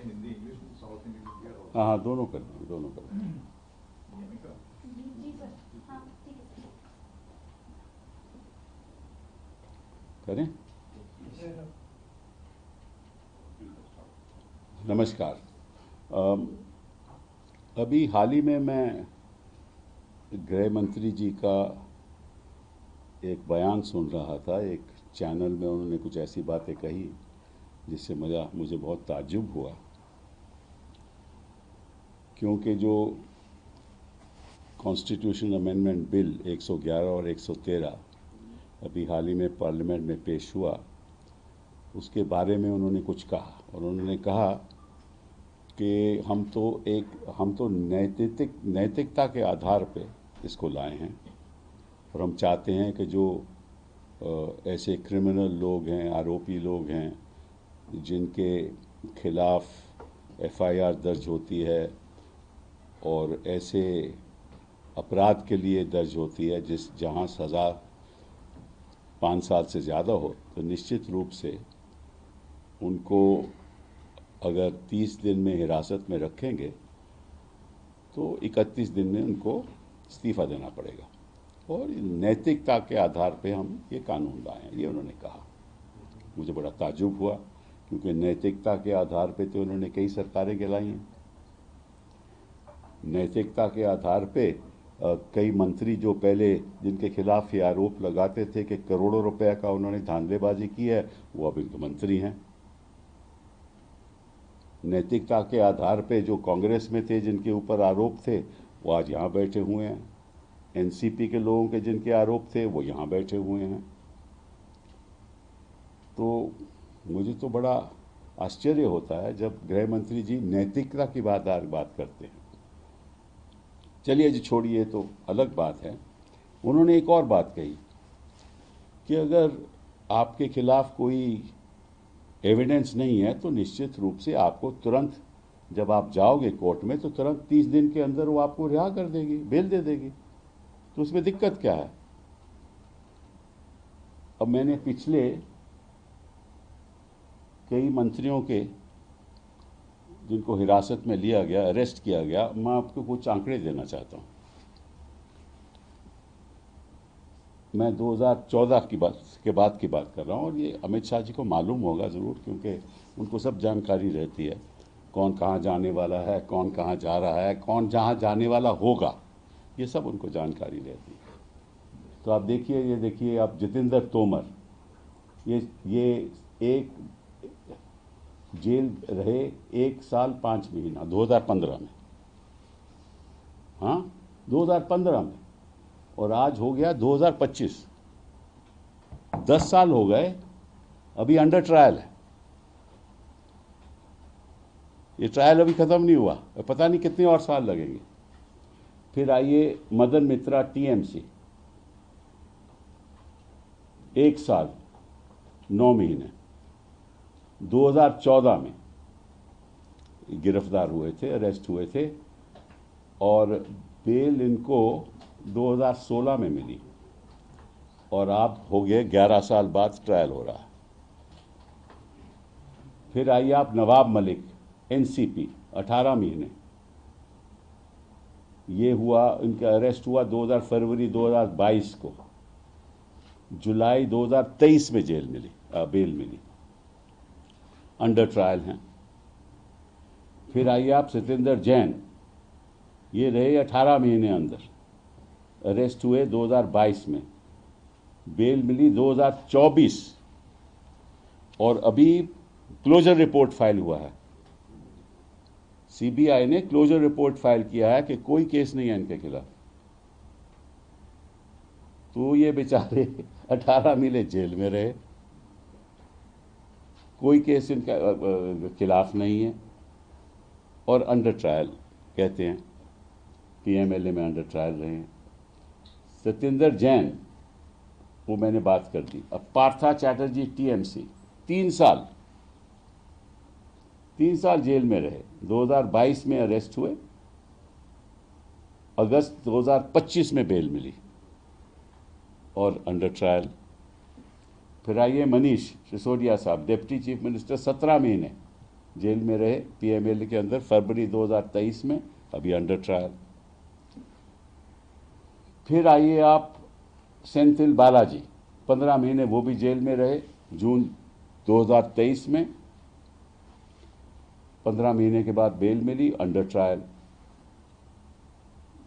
Hindi English south Indian हाँ हाँ, दोनों कर दें, दोनों कर दें। जी सर, हाँ ठीक है सर। करें। नमस्कार। अभी हाल ही में मैं गृह मंत्री जी का एक बयान सुन रहा था। एक चैनल में उन्होंने कुछ ऐसी बातें कही जिससे मुझे बहुत ताज्जुब हुआ, क्योंकि जो कॉन्स्टिट्यूशन अमेंडमेंट बिल 111 और 113 अभी हाल ही में पार्लियामेंट में पेश हुआ, उसके बारे में उन्होंने कुछ कहा। और उन्होंने कहा कि हम तो नैतिकता के आधार पे इसको लाए हैं, और हम चाहते हैं कि जो ऐसे क्रिमिनल लोग हैं, आरोपी लोग हैं, जिनके खिलाफ एफआईआर दर्ज होती है और ऐसे अपराध के लिए दर्ज होती है जहां सज़ा 5 साल से ज़्यादा हो, तो निश्चित रूप से उनको अगर 30 दिन में हिरासत में रखेंगे तो 31 दिन में उनको इस्तीफ़ा देना पड़ेगा, और नैतिकता के आधार पे हम ये कानून लाए हैं, ये उन्होंने कहा। मुझे बड़ा ताज्जुब हुआ, क्योंकि नैतिकता के आधार पे तो उन्होंने कई सरकारें गिलाई हैं। नैतिकता के आधार पे कई मंत्री जो पहले जिनके खिलाफ ये आरोप लगाते थे कि करोड़ों रुपए का उन्होंने धांधलेबाजी की है, वो अब इनके मंत्री हैं। नैतिकता के आधार पे जो कांग्रेस में थे, जिनके ऊपर आरोप थे, वो आज यहाँ बैठे हुए हैं। एनसीपी के लोगों के जिनके आरोप थे, वो यहाँ बैठे हुए हैं। तो मुझे तो बड़ा आश्चर्य होता है जब गृह मंत्री जी नैतिकता की बात करते हैं। चलिए जी, छोड़िए, तो अलग बात है। उन्होंने एक और बात कही कि अगर आपके खिलाफ कोई एविडेंस नहीं है तो निश्चित रूप से आपको तुरंत, जब आप जाओगे कोर्ट में, तो तुरंत 30 दिन के अंदर वो आपको रिहा कर देगी, बेल दे देगी। तो उसमें दिक्कत क्या है? अब मैंने पिछले कई मंत्रियों के जिनको हिरासत में लिया गया, अरेस्ट किया गया, मैं आपको कुछ आंकड़े देना चाहता हूं। मैं 2014 की बात कर रहा हूं, और ये अमित शाह जी को मालूम होगा ज़रूर, क्योंकि उनको सब जानकारी रहती है, कौन कहाँ जाने वाला है, कौन कहाँ जा रहा है, कौन जहाँ जाने वाला होगा, ये सब उनको जानकारी रहती है। तो आप देखिए, ये देखिए आप, जितेंद्र तोमर, ये एक जेल रहे 1 साल 5 महीना 2015 में, हाँ 2015 में, और आज हो गया 2025, 10 साल हो गए, अभी अंडर ट्रायल है। ये ट्रायल अभी खत्म नहीं हुआ, पता नहीं कितने और साल लगेंगे। फिर आइए मदन मित्रा, टीएमसी, 1 साल 9 महीने 2014 में गिरफ्तार हुए थे, अरेस्ट हुए थे, और बेल इनको 2016 में मिली, और आप हो गए 11 साल बाद ट्रायल हो रहा है। फिर आइए आप नवाब मलिक, एनसीपी, 18 महीने, ये हुआ, इनका अरेस्ट हुआ फरवरी 2022 को, जुलाई 2023 में बेल मिली, अंडर ट्रायल हैं। फिर आइए आप सत्येंद्र जैन, ये रहे 18 महीने अंदर, अरेस्ट हुए 2022 में, बेल मिली 2024, और अभी क्लोजर रिपोर्ट फाइल हुआ है। सीबीआई ने क्लोजर रिपोर्ट फाइल किया है कि कोई केस नहीं है इनके खिलाफ। तो ये बेचारे 18 महीने जेल में रहे, कोई केस इनका खिलाफ नहीं है, और अंडर ट्रायल कहते हैं, पीएमएलए में अंडर ट्रायल रहे हैं। सत्येंद्र जैन, वो मैंने बात कर दी। अब पार्था चैटर्जी, टीएमसी, 3 साल जेल में रहे, 2022 में अरेस्ट हुए, अगस्त 2025 में बेल मिली, और अंडर ट्रायल। फिर आइए मनीष सिसोदिया साहब, डिप्टी चीफ मिनिस्टर, 17 महीने, जेल में रहे पीएमएलए के अंदर फरवरी 2023 में, अभी अंडर ट्रायल। फिर आइए आप सेंथिल बालाजी, 15 महीने वो भी जेल में रहे जून 2023 में, 15 महीने के बाद बेल मिली, अंडर ट्रायल।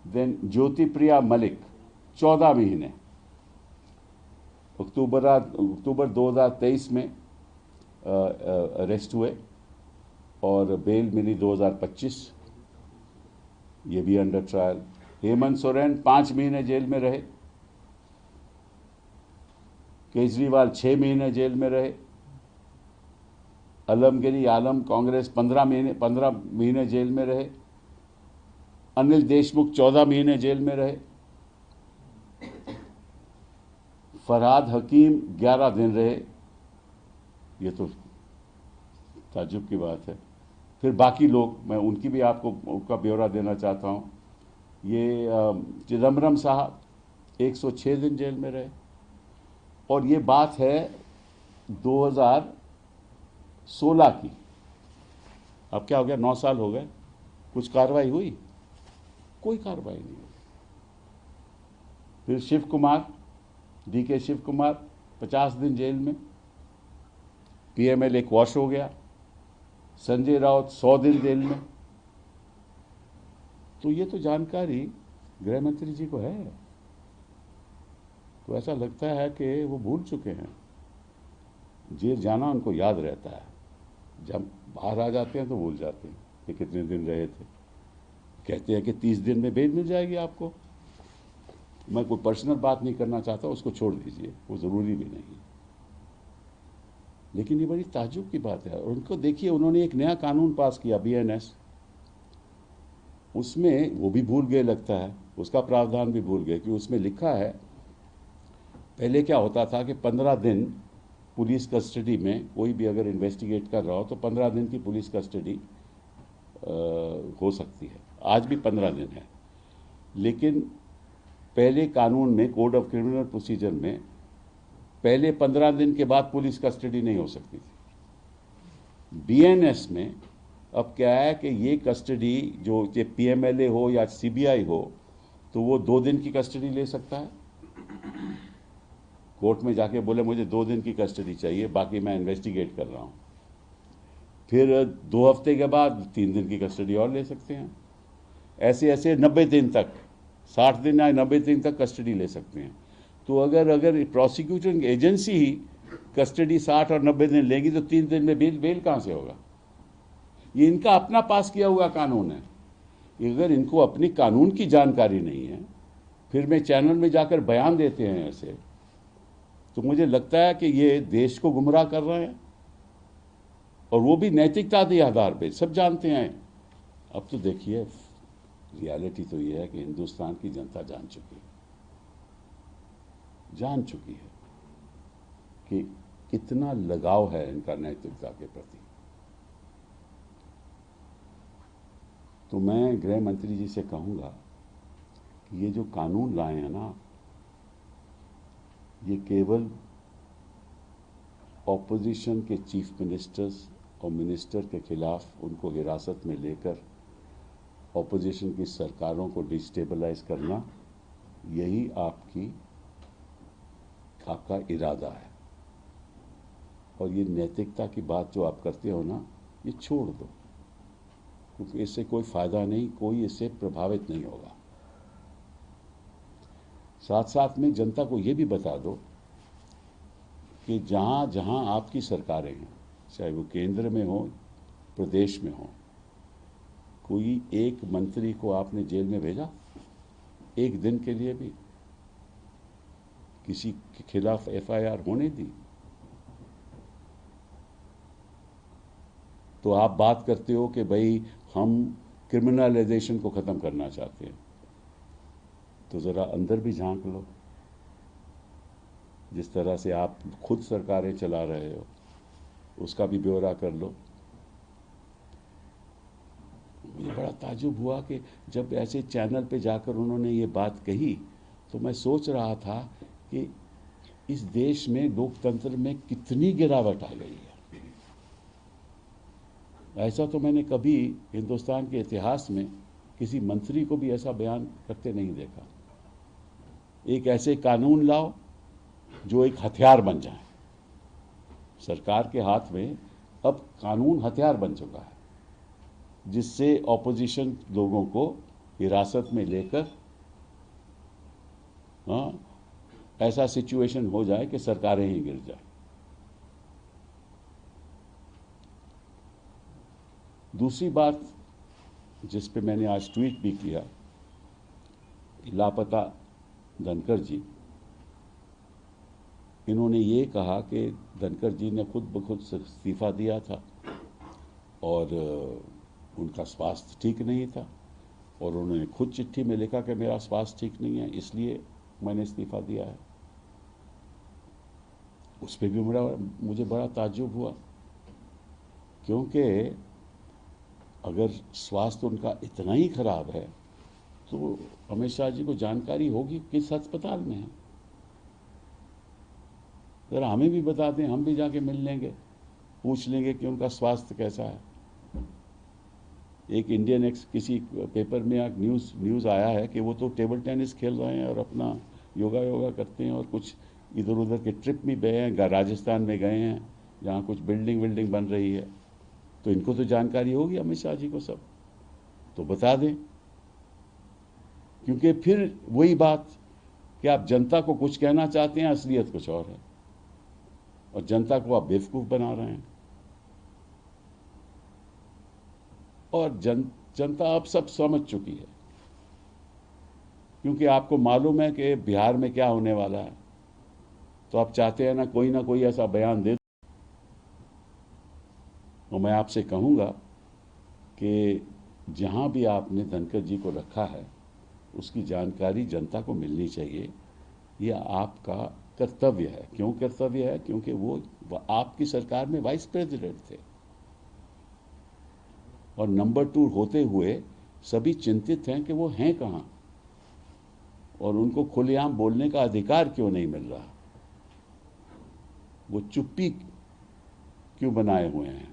देन ज्योति प्रिया मलिक 14 महीने, अक्टूबर 2023 में अरेस्ट हुए और बेल मिली 2025, ये भी अंडर ट्रायल। हेमंत सोरेन 5 महीने जेल में रहे, केजरीवाल 6 महीने जेल में रहे, अलमगिरी आलम कांग्रेस 15 महीने जेल में रहे, अनिल देशमुख 14 महीने जेल में रहे, फरहाद हकीम 11 दिन रहे, ये तो ताज्जुब की बात है। फिर बाकी लोग, मैं उनकी भी आपको उनका ब्यौरा देना चाहता हूँ। ये चिदम्बरम साहब 106 दिन जेल में रहे, और ये बात है 2016 की। अब क्या हो गया, 9 साल हो गए, कुछ कार्रवाई हुई? कोई कार्रवाई नहीं हुई। फिर शिव कुमार, डीके शिव कुमार 50 दिन जेल में, पीएमएलए क्वॉश हो गया। संजय राउत 100 दिन जेल में। तो ये तो जानकारी गृह मंत्री जी को है, तो ऐसा लगता है कि वो भूल चुके हैं। जेल जाना उनको याद रहता है, जब बाहर आ जाते हैं तो भूल जाते हैं कि कितने दिन रहे थे। कहते हैं कि 30 दिन में बेल मिल जाएगी आपको। मैं कोई पर्सनल बात नहीं करना चाहता, उसको छोड़ दीजिए, वो ज़रूरी भी नहीं है। लेकिन ये बड़ी ताज्जुब की बात है। और उनको देखिए, उन्होंने एक नया कानून पास किया बीएनएस, उसमें वो भी भूल गए लगता है, उसका प्रावधान भी भूल गए कि उसमें लिखा है, पहले क्या होता था कि 15 दिन पुलिस कस्टडी में कोई भी अगर इन्वेस्टिगेट कर रहा हो तो 15 दिन की पुलिस कस्टडी हो सकती है। आज भी 15 दिन है, लेकिन पहले कानून में, कोड ऑफ क्रिमिनल प्रोसीजर में, पहले 15 दिन के बाद पुलिस कस्टडी नहीं हो सकती थी। बीएनएस में अब क्या है कि ये कस्टडी जो पीएमएलए हो या सीबीआई हो, तो वो 2 दिन की कस्टडी ले सकता है। कोर्ट में जाके बोले मुझे 2 दिन की कस्टडी चाहिए, बाकी मैं इन्वेस्टिगेट कर रहा हूँ। फिर 2 हफ्ते के बाद 3 दिन की कस्टडी और ले सकते हैं। ऐसे ऐसे 90 दिन तक, 60 दिन या 90 दिन तक कस्टडी ले सकते हैं। तो अगर प्रोसिक्यूटिंग एजेंसी ही कस्टडी 60 और 90 दिन लेगी तो 3 दिन में बेल कहाँ से होगा? ये इनका अपना पास किया हुआ कानून है। अगर इनको अपनी कानून की जानकारी नहीं है, फिर में चैनल में जाकर बयान देते हैं ऐसे, तो मुझे लगता है कि ये देश को गुमराह कर रहे हैं, और वो भी नैतिकता के आधार पे। सब जानते हैं। अब तो देखिए, रियलिटी तो ये है कि हिंदुस्तान की जनता जान चुकी है कि कितना लगाव है इनका नैतिकता के प्रति। तो मैं गृह मंत्री जी से कहूँगा कि ये जो कानून लाए हैं ना, ये केवल ऑपोजिशन के चीफ मिनिस्टर्स और मिनिस्टर के खिलाफ उनको हिरासत में लेकर ऑपोजिशन की सरकारों को डिस्टेबलाइज करना, यही आपका इरादा है। और ये नैतिकता की बात जो आप करते हो ना, ये छोड़ दो, क्योंकि इससे कोई फ़ायदा नहीं, कोई इससे प्रभावित नहीं होगा। साथ साथ में जनता को ये भी बता दो कि जहाँ जहाँ आपकी सरकारें हैं, चाहे वो केंद्र में हो, प्रदेश में हो, कोई एक मंत्री को आपने जेल में भेजा एक दिन के लिए भी? किसी के खिलाफ एफआईआर होने दी? तो आप बात करते हो कि भाई हम क्रिमिनलाइजेशन को ख़त्म करना चाहते हैं, तो ज़रा अंदर भी झांक लो। जिस तरह से आप खुद सरकारें चला रहे हो, उसका भी ब्यौरा कर लो। मुझे बड़ा ताज्जुब हुआ कि जब ऐसे चैनल पे जाकर उन्होंने ये बात कही, तो मैं सोच रहा था कि इस देश में लोकतंत्र में कितनी गिरावट आ गई है। ऐसा तो मैंने कभी हिंदुस्तान के इतिहास में किसी मंत्री को भी ऐसा बयान करते नहीं देखा। एक ऐसे कानून लाओ जो एक हथियार बन जाए। सरकार के हाथ में अब कानून हथियार बन चुका है, जिससे ऑपोजिशन लोगों को हिरासत में लेकर ऐसा सिचुएशन हो जाए कि सरकारें ही गिर जाए। दूसरी बात जिस पे मैंने आज ट्वीट भी किया, लापता धनखड़ जी, इन्होंने ये कहा कि धनखड़ जी ने खुद ब खुद इस्तीफा दिया था और उनका स्वास्थ्य ठीक नहीं था, और उन्होंने खुद चिट्ठी में लिखा कि मेरा स्वास्थ्य ठीक नहीं है, इसलिए मैंने इस्तीफा दिया है। उस पर भी मुझे बड़ा ताज्जुब हुआ, क्योंकि अगर स्वास्थ्य उनका इतना ही खराब है तो अमित शाह जी को जानकारी होगी किस अस्पताल में है। ज़रा हमें भी बता दें, हम भी जाके मिल लेंगे, पूछ लेंगे कि उनका स्वास्थ्य कैसा है। एक इंडियन एक्स किसी पेपर में एक न्यूज़ आया है कि वो तो टेबल टेनिस खेल रहे हैं और अपना योगा करते हैं, और कुछ इधर उधर के ट्रिप में गए हैं, राजस्थान में गए हैं जहाँ कुछ बिल्डिंग बन रही है। तो इनको तो जानकारी होगी अमित शाह जी को सब, तो बता दें। क्योंकि फिर वही बात कि आप जनता को कुछ कहना चाहते हैं, असलियत कुछ और है, और जनता को आप बेवकूफ़ बना रहे हैं। और जनता अब सब समझ चुकी है, क्योंकि आपको मालूम है कि बिहार में क्या होने वाला है, तो आप चाहते हैं ना कोई ऐसा बयान दे। और मैं आपसे कहूँगा कि जहाँ भी आपने धनखड़ जी को रखा है उसकी जानकारी जनता को मिलनी चाहिए। यह आपका कर्तव्य है। क्यों कर्तव्य है? क्योंकि वो आपकी सरकार में वाइस प्रेसिडेंट थे, और नंबर 2 होते हुए सभी चिंतित हैं कि वो हैं कहाँ, और उनको खुलेआम बोलने का अधिकार क्यों नहीं मिल रहा, वो चुप्पी क्यों बनाए हुए हैं।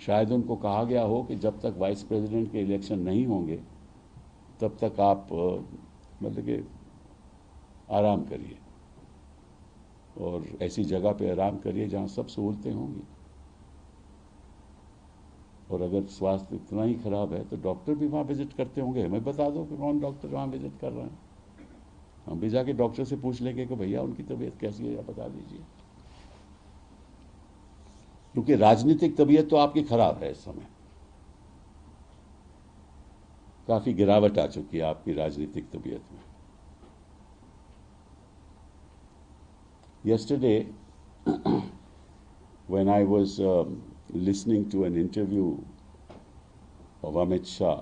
शायद उनको कहा गया हो कि जब तक वाइस प्रेसिडेंट के इलेक्शन नहीं होंगे तब तक आप मतलब कि आराम करिए, और ऐसी जगह पे आराम करिए जहाँ सब सहूलतें होंगी। और अगर स्वास्थ्य इतना ही खराब है तो डॉक्टर भी वहाँ विजिट करते होंगे। हमें बता दो कि कौन डॉक्टर वहाँ विजिट कर रहे हैं, हम भी जाके डॉक्टर से पूछ लेंगे कि भैया उनकी तबीयत कैसी है, या बता दीजिए। क्योंकि राजनीतिक तबीयत तो आपकी खराब है। इस समय काफ़ी गिरावट आ चुकी है आपकी राजनीतिक तबीयत में। Yesterday, when I was listening to an interview of Amit Shah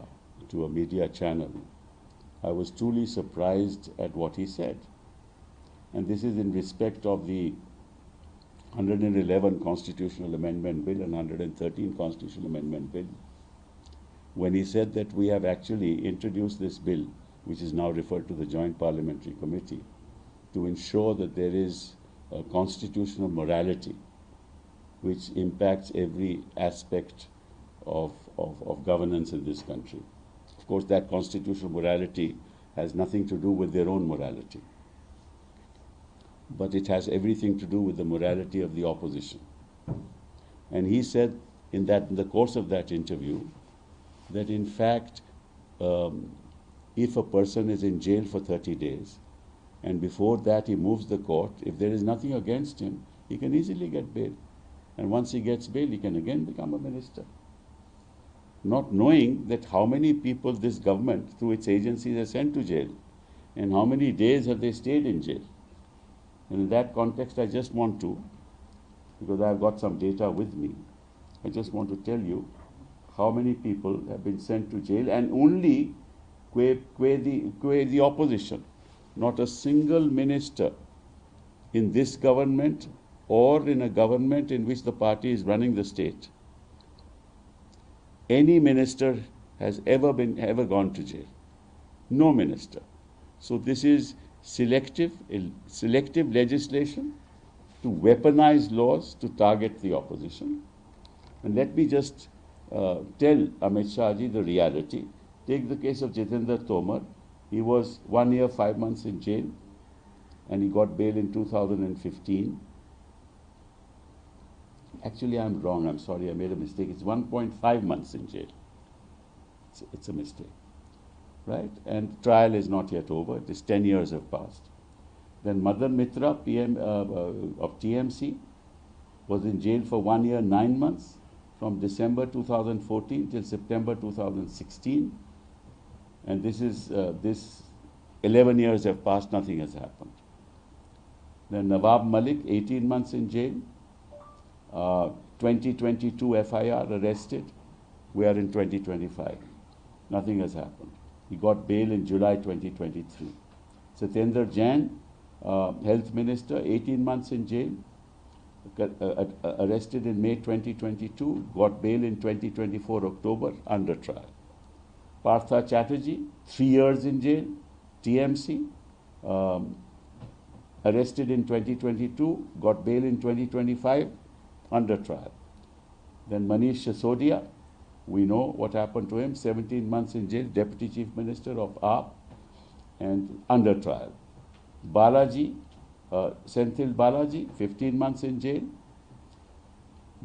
to a media channel, I was truly surprised at what he said. And this is in respect of the 111 Constitutional Amendment Bill and 113 Constitutional Amendment Bill, when he said that we have actually introduced this bill, which is now referred to the Joint Parliamentary Committee, to ensure that there is a constitutional morality which impacts every aspect of governance in this country. Of course, that constitutional morality has nothing to do with their own morality, but it has everything to do with the morality of the opposition. And he said in the course of that interview that in fact, if a person is in jail for 30 days and before that he moves the court, if there is nothing against him, he can easily get bail. And once he gets bail, he can again become a minister. Not knowing that how many people this government through its agencies has sent to jail and how many days have they stayed in jail. And in that context, I just want to, because I've got some data with me, I just want to tell you how many people have been sent to jail, and only the opposition. Not a single minister in this government or in a government in which the party is running the state, any minister has ever gone to jail. No minister. So this is selective legislation to weaponize laws to target the opposition. And let me just tell Amit Shah ji the reality. Take the case of Jitendra Tomar. He was 1 year, 5 months in jail, and he got bail in 2015. Actually, I'm wrong. I'm sorry. I made a mistake. It's 1.5 months in jail. It's a mistake, right? And trial is not yet over. It is 10 years have passed. Then Madan Mitra, PM of TMC, was in jail for 1 year, 9 months, from December 2014 till September 2016. And this 11 years have passed, nothing has happened. Then Nawab Malik, 18 months in jail, 2022 FIR, arrested. We are in 2025. Nothing has happened. He got bail in July 2023. Satyendra Jain, Health Minister, 18 months in jail, arrested in May 2022, got bail in 2024 October, under trial. Partha Chatterjee, 3 years in jail, TMC, arrested in 2022, got bail in 2025, under trial. Then Manish Sisodia, we know what happened to him, 17 months in jail, Deputy Chief Minister of AAP, and under trial. Balaji, Senthil Balaji, 15 months in jail.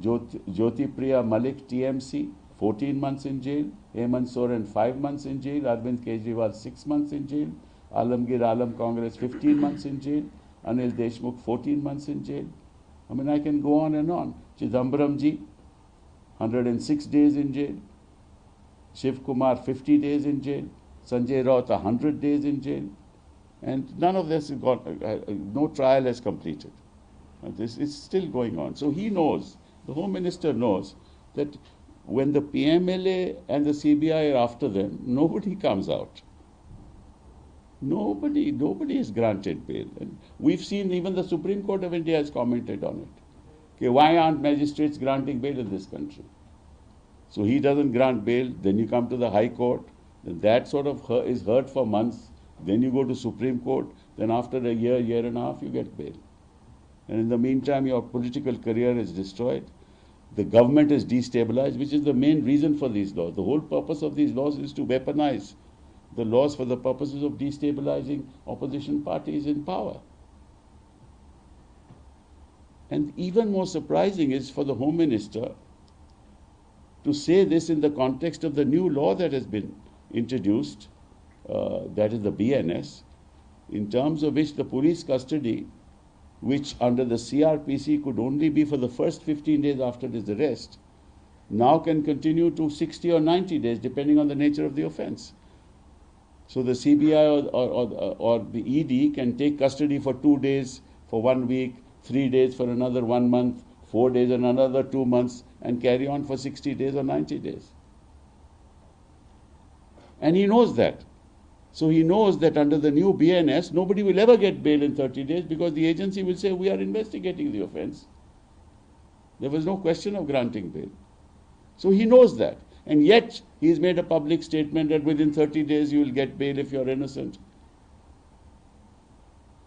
Jyoti Priya Malik, TMC, 14 months in jail. Hemant Soren, 5 months in jail. Arvind Kejriwal, 6 months in jail. Alamgir Alam Congress, 15 months in jail. Anil Deshmukh, 14 months in jail. I mean, I can go on and on. Chidambaram ji, 106 days in jail. Shiv Kumar, 50 days in jail. Sanjay Raut, 100 days in jail. And none of this has got, no trial has completed. And this is still going on. So he knows, the Home Minister knows, that when the PMLA and the CBI are after them, nobody comes out. Nobody is granted bail. And we've seen even the Supreme Court of India has commented on it. Okay, why aren't magistrates granting bail in this country? So he doesn't grant bail, then you come to the High Court, then that sort of is heard for months, then you go to Supreme Court, then after a year, year and a half, you get bail. And in the meantime, your political career is destroyed. The government is destabilized, which is the main reason for these laws. The whole purpose of these laws is to weaponize the laws for the purposes of destabilizing opposition parties in power. And even more surprising is for the Home Minister to say this in the context of the new law that has been introduced, that is the BNS, in terms of which the police custody, which under the CRPC could only be for the first 15 days after his arrest, now can continue to 60 or 90 days, depending on the nature of the offense. So the CBI or the ED can take custody for 2 days, for 1 week, 3 days for another 1 month, 4 days and another 2 months, and carry on for 60 days or 90 days. And he knows that. So he knows that under the new BNS, nobody will ever get bail in 30 days because the agency will say, we are investigating the offense. There was no question of granting bail. So he knows that. And yet, he has made a public statement that within 30 days you will get bail if you are innocent.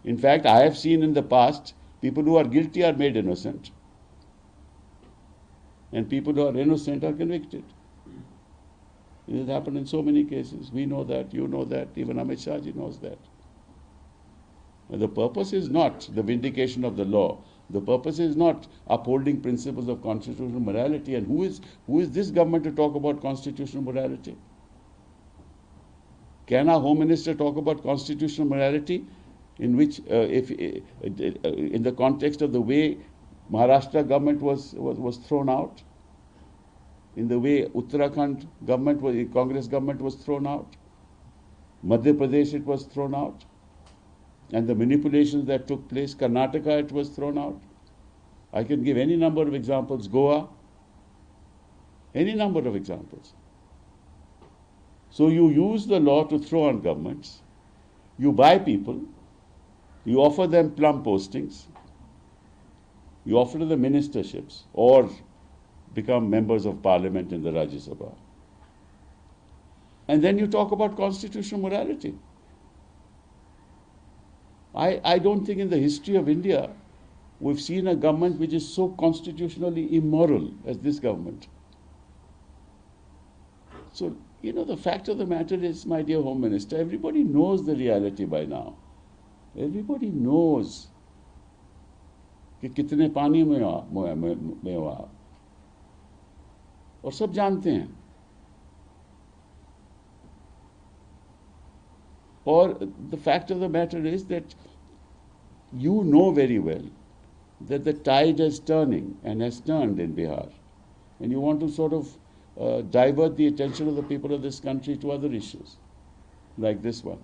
In fact, I have seen in the past, people who are guilty are made innocent. And people who are innocent are convicted. It has happened in so many cases. We know that, you know that, even Amit Shah ji knows that. And the purpose is not the vindication of the law. The purpose is not upholding principles of constitutional morality. And who is this government to talk about constitutional morality? Can our Home Minister talk about constitutional morality in which, in the context of the way Maharashtra government was thrown out? In the way Uttarakhand government, Congress government was thrown out, Madhya Pradesh it was thrown out, and the manipulations that took place, Karnataka it was thrown out. I can give any number of examples, Goa, any number of examples. So you use the law to throw on governments, you buy people, you offer them plum postings, you offer them ministerships, or become members of parliament in the Rajya Sabha. And then you talk about constitutional morality. I don't think in the history of India we've seen a government which is so constitutionally immoral as this government. So, the fact of the matter is, my dear Home Minister, everybody knows the reality by now. Everybody knows कि कितने पानी में हो आप, और सब जानते हैं. Or the fact of the matter is that you know very well that the tide is turning and has turned in Bihar, and you want to sort of divert the attention of the people of this country to other issues like this one.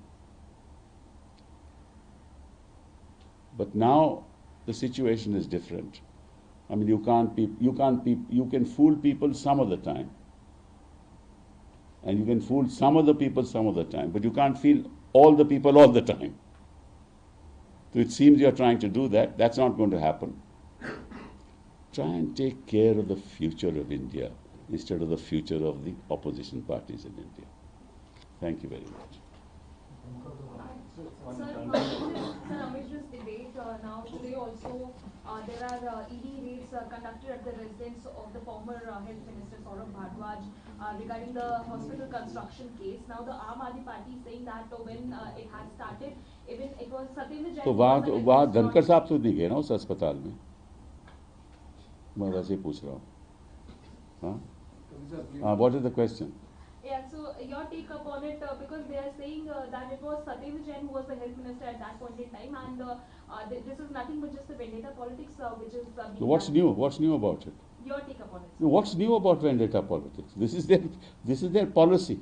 But now the situation is different. I mean, you can fool people some of the time, and you can fool some of the people some of the time, but you can't fool all the people all the time. So it seems you're trying to do that. That's not going to happen. Try and take care of the future of India instead of the future of the opposition parties in India. Thank you very much. Sir, amidst this debate, now today also there are ED raids conducted at the residence of the former Health Minister Saurabh Bhardwaj regarding the hospital construction case. Now the Aam Aadmi Party is saying that when it has started, even it was Satyendra Jain. तो वहाँ धनखड़ साहब तो नहीं गए ना उस अस्पताल में. मैं वैसे ही पूछ रहा हूँ. हाँ, what is the question? Yeah, so your take upon it, because they are saying that it was Satyendra Jain who was the health minister at that point in time, and this is nothing but just the vendetta politics which is being So what's done. new? What's new about it? Your take upon it. No, what's new about vendetta politics? This is their policy.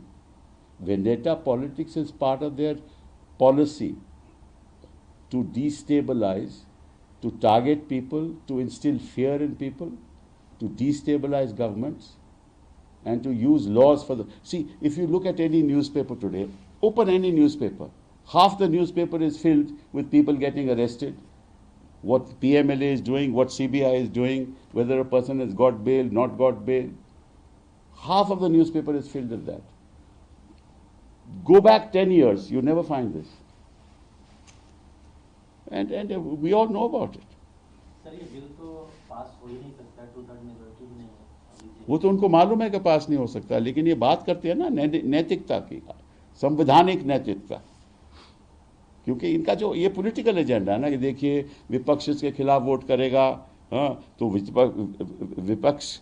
Vendetta politics is part of their policy to destabilize, to target people, to instill fear in people, to destabilize governments, and to use laws for the... See, if you look at any newspaper today, open any newspaper, half the newspaper is filled with people getting arrested, what PMLA is doing, what CBI is doing, whether a person has got bail, not got bail. Half of the newspaper is filled with that. Go back 10 years, you never find this. And we all know about it. Sir ये bill तो पास हो ही नहीं सकता, 2/3 majority भी नहीं है अभी तक। वो तो उनको मालूम है कि पास नहीं हो सकता, लेकिन ये बात करते हैं ना नैतिकता की, संवैधानिक नैतिकता. क्योंकि इनका जो ये पॉलिटिकल एजेंडा है ना, कि देखिए विपक्ष इसके खिलाफ वोट करेगा, तो विपक्ष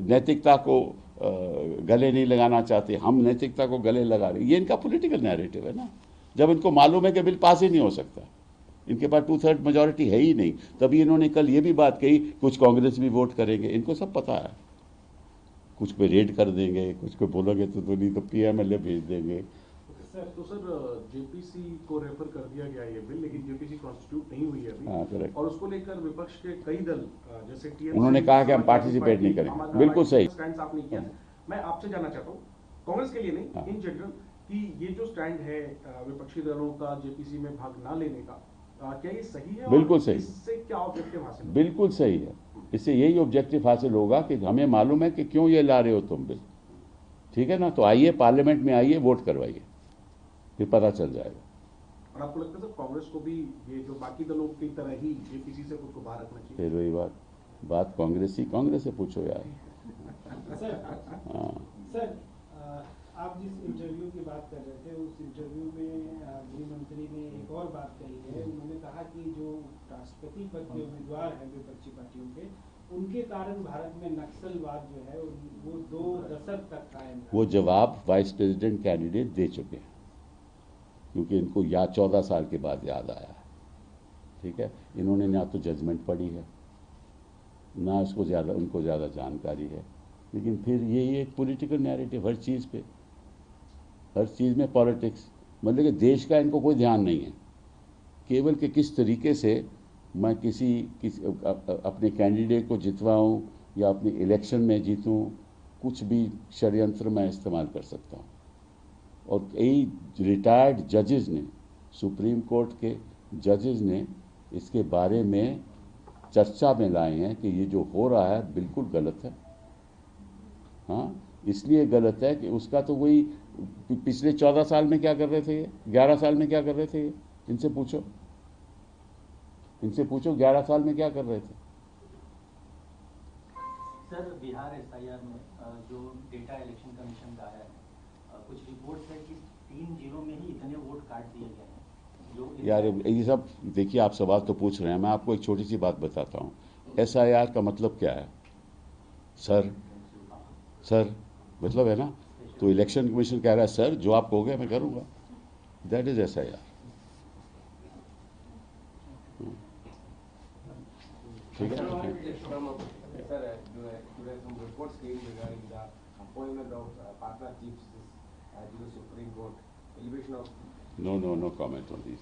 नैतिकता को गले नहीं लगाना चाहते, हम नैतिकता को गले लगा रहे. ये इनका पॉलिटिकल नैरेटिव है ना. जब इनको मालूम है कि बिल पास ही नहीं हो सकता, इनके पास 2/3 मेजॉरिटी है ही नहीं, तभी इन्होंने कल ये भी बात कही कुछ कांग्रेस भी वोट करेंगे. इनको सब पता है, कुछ पे रेड कर देंगे, कुछ को बोलोगे तो नहीं तो PMLA भेज देंगे. तो सर जेपीसी को रेफर कर दिया गया ये बिल, लेकिन जेपीसी कॉन्स्टिट्यूट नहीं हुई है अभी. हाँ, करेक्ट. और उसको लेकर विपक्ष के कई दल जैसे TMC, उन्होंने कहा कि हम पार्टिसिपेट नहीं करेंगे. बिल्कुल सही स्टैंड आपने किया. मैं आपसे जानना चाहता हूँ, कांग्रेस के लिए नहीं, इन जनरल, कि ये जो स्टैंड है विपक्षी दलों का जेपीसी में भाग ना लेने का, क्या ये सही है? बिल्कुल सही. इससे क्या ऑब्जेक्टिव हासिल? बिल्कुल सही है. इससे यही ऑब्जेक्टिव हासिल होगा कि हमें मालूम है कि क्यों ये ला रहे हो तुम बिल. ठीक है ना, तो आइए पार्लियामेंट में आइए, वोट करवाइए, फिर पता चल जाएगा. और आपको लगता है सर कांग्रेस को भी ये जो बाकी दलों की तरह ही जेपीसी से खुद को बाहर रखना चाहिए? फिर वही बात कांग्रेस से पूछो यार. सर, हाँ. सर आप जिस इंटरव्यू की बात कर रहे थे, उस इंटरव्यू में गृह मंत्री ने एक और बात कही है. उन्होंने कहा कि जो राष्ट्रपति पद के उम्मीदवार हैं विपक्षी पार्टियों के, उनके कारण भारत में नक्सलवाद जो है वो 2 दशक तक कायम रहा. वो जवाब वाइस प्रेसिडेंट कैंडिडेट दे चुके हैं, क्योंकि इनको 14 साल के बाद याद आया है. ठीक है, इन्होंने ना तो जजमेंट पढ़ी है, ना उनको ज़्यादा जानकारी है, लेकिन फिर यही एक पॉलिटिकल नैरेटिव, हर चीज़ में पॉलिटिक्स. मतलब कि देश का इनको कोई ध्यान नहीं है, केवल कि किस तरीके से मैं किसी अपने कैंडिडेट को जितवाऊं या अपने इलेक्शन में जीतूं, कुछ भी षड्यंत्र मैं इस्तेमाल कर सकता हूं. और कई रिटायर्ड जजेस ने, सुप्रीम कोर्ट के जजेस ने इसके बारे में चर्चा में लाए हैं कि ये जो हो रहा है बिल्कुल गलत है. हाँ, इसलिए गलत है कि उसका तो वही पिछले 14 साल में क्या कर रहे थे, 11 साल में क्या कर रहे थे, इनसे पूछो. इनसे पूछो 11 साल में क्या कर रहे थे। सर बिहार एसआईआर में जो डेटा इलेक्शन कमीशन का है, कुछ रिपोर्ट्स है कि 3 जिलों में ही इतने वोट काट दिए गए हैं जो यार ये सब देखिए, आप सवाल तो पूछ रहे हैं, मैं आपको एक छोटी सी बात बताता हूँ। SIR का मतलब क्या है? सर मतलब है ना। तो इलेक्शन कमीशन कह रहा है सर जो आप कहोगे मैं करूँगा, दैट इज SIR। ठीक है। Sir, today some reports came regarding the appointment of Patna chiefs to the Supreme Court, elevation of No comment on these.